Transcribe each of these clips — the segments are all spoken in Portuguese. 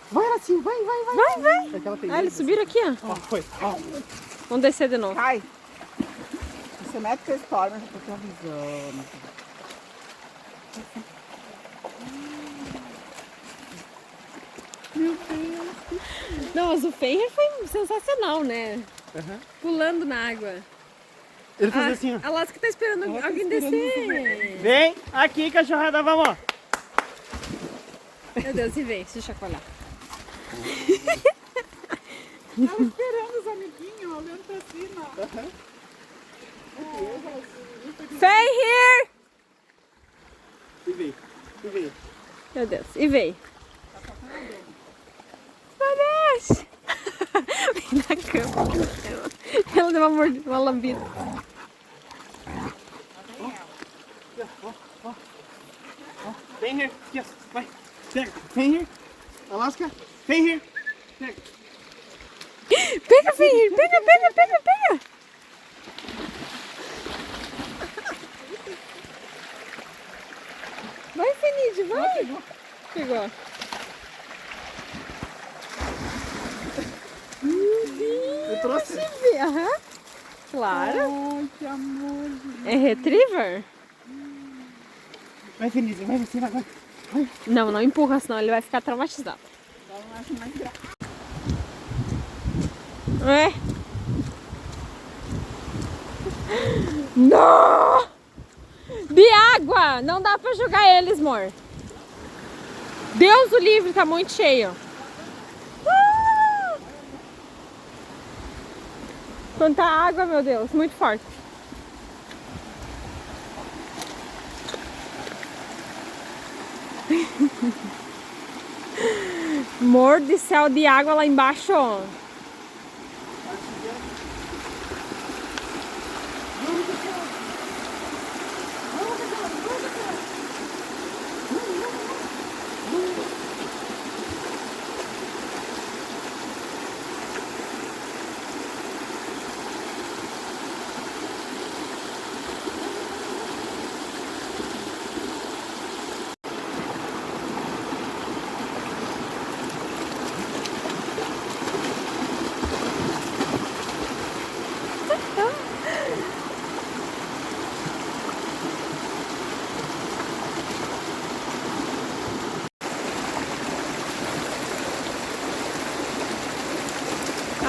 Vai, Aracinho, vai. Vai. Ah, eles subiram aqui, ó. Ó, foi. Ó. Vamos descer de novo. Cai. Você mete com a história, mas eu tô te avisando. Meu Deus. Não, mas o Fenrir foi sensacional, né? Uhum. Pulando na água. Ele fazia assim, ó. A Lasca tá esperando alguém descer. Vem aqui, cachorrada, vamos. Meu Deus, e vem, se chacoalhar. Tava esperando os amiguinhos, olhando pra cima. Fenrir! E vem. Meu Deus, e vem. Meu Deus! Vem na cama. Ela deu uma lambida. Vem here, aqui, ó. Vai. Pega. Vem here. Alaska. Vem here. Pega. Pega, Fenrir! Pega! Vai, Fenid, vai! Pegou. Eu trouxe. Aham. Claro. Ai, que amor. É retriever? Vai, Fenícia, vai, você vai. Não, não empurra, senão ele vai ficar traumatizado. Eu não acho mais graça. É. Não! De água! Não dá pra jogar eles, amor. Deus o livre, tá muito cheio. Quanta água, meu Deus, muito forte. Amor de céu de água lá embaixo, ó.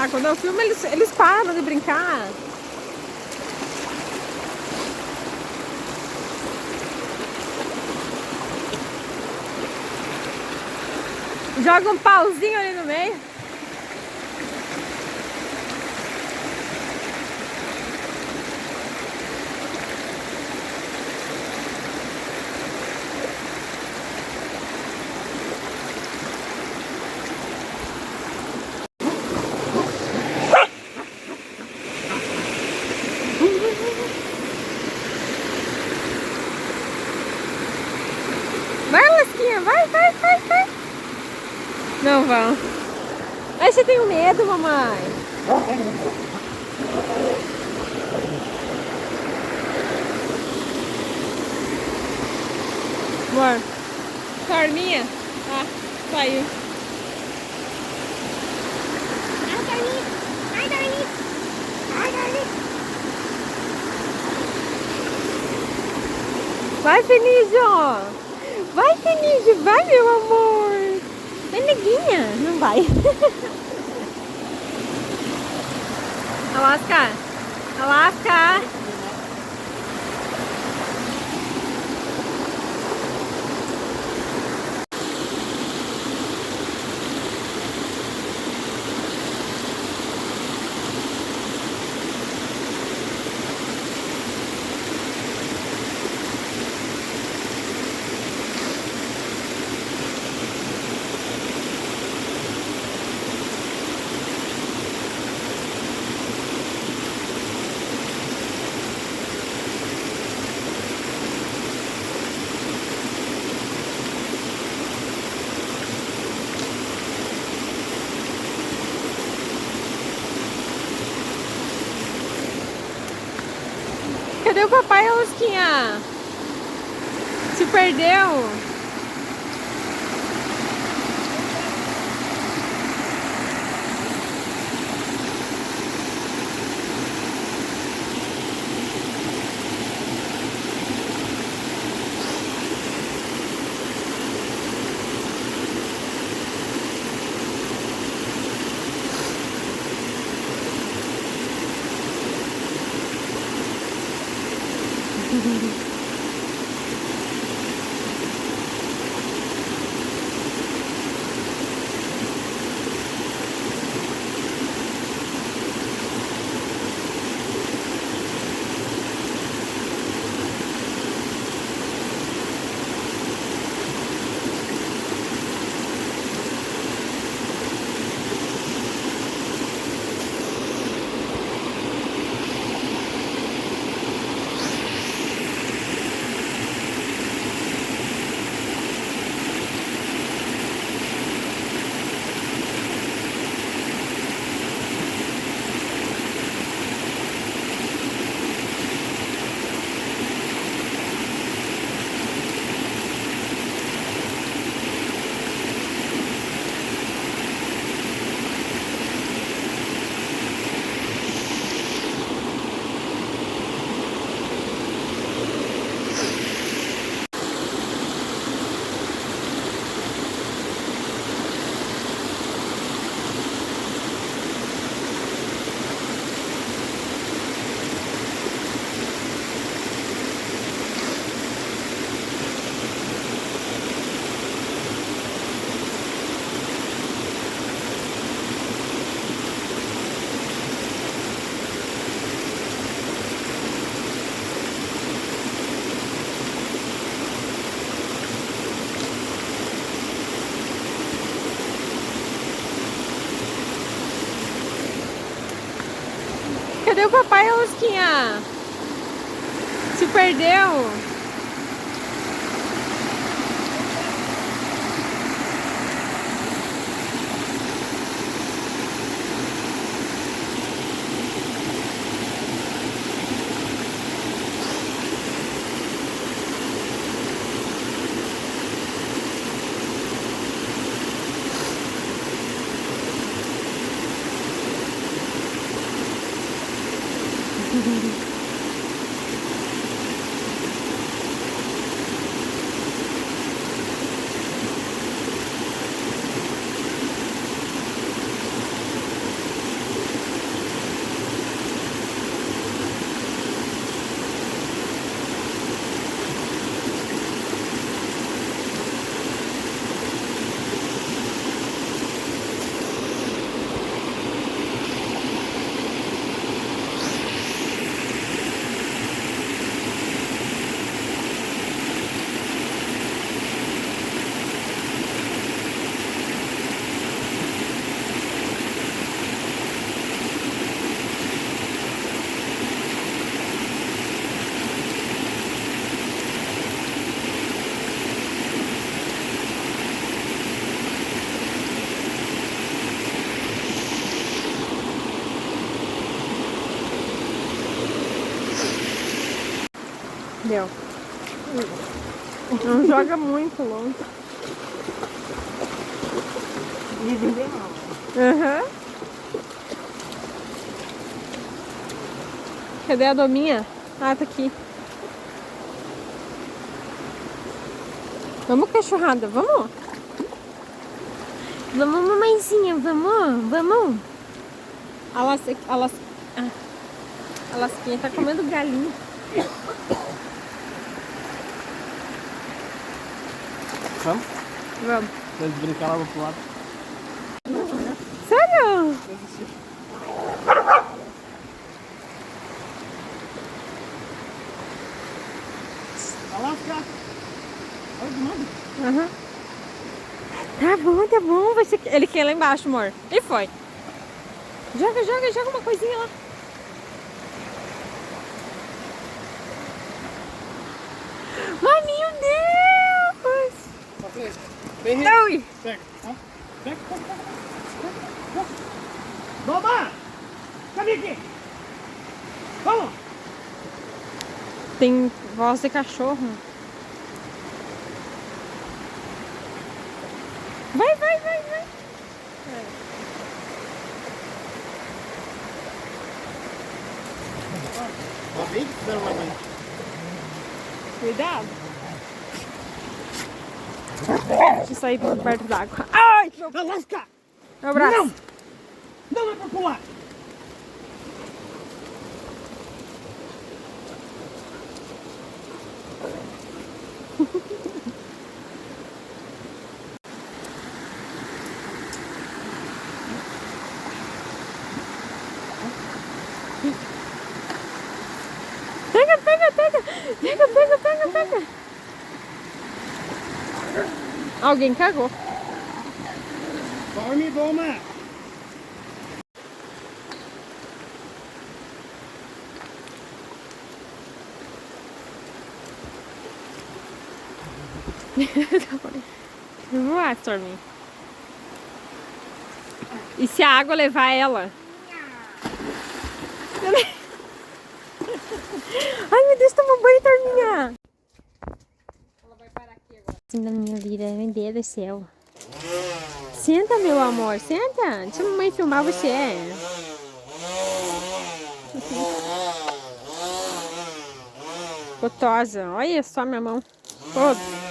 Ah, quando eu filmo, eles param de brincar. Joga um pauzinho ali no meio. Vai, Lasquinha, vai. Não vão. Ai, você tem medo, mamãe? Amor, Carminha? Ah, saiu. Vai, Fenício! Vai, Fenício! Vai, meu amor! Vai, neguinha! Não vai. Alaska! Cadê o papai, Alasquinha? Se perdeu? Cadê o papai, Alasquinha? Se perdeu. Deu. Não joga muito longe. Aham. Cadê a Dominha? Ah, tá aqui. Vamos, cachorrada, vamos? Vamos, mamãezinha, vamos? Vamos? A Lasquinha tá comendo galinha. Vamos? Vamos. Vamos brincar lá do outro lado. Sério? Alasca! Olha do nada. Aham. Tá bom. Vai ser... Ele quer ir lá embaixo, amor. E foi. Joga uma coisinha lá. Ai, meu Deus! Vem, Ai. pega. Pega. Doma! Cadê aqui? Vamos! Tem voz de cachorro. Vai. Ó, vem que fizeram uma mãe. Cuidado. Deixa eu sair por perto d'água. Ai! Alasca! Meu braço. Não é pra pular! Pega, pega, pega. Pega, pega, pega, pega. Alguém cagou. Dorme, Boma. Vamos lá, Stormy. E se a água levar ela? Ai, meu Deus, toma banho, Storminha. Ela vai parar aqui agora. Sim, da minha vida, meu Deus do céu. Senta, meu amor, senta. Deixa a mamãe filmar você. Gostosa. Olha só minha mão. Oh.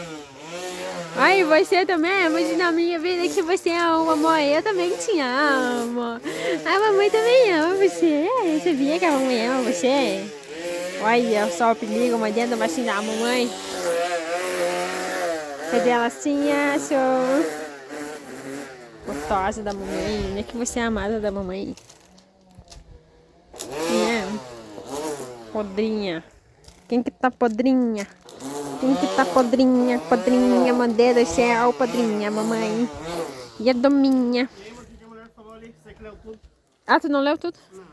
Ai, você também, imagina a minha vida que você ama, mamãe. Eu também te amo. A mamãe também ama você. Você via que a mamãe ama você? Olha só o perigo, uma dentro da baixinha da mamãe. Cadê ela assim, acho? Gostosa da mamãe. Não é que você é amada da mamãe. Né? Podrinha. Quem que tá podrinha? Quem que tá podrinha? Podrinha, mandei do céu, podrinha, mamãe. E a dominha. Lembra o que a mulher falou ali? Você que leu tudo? Ah, tu não leu tudo? Não.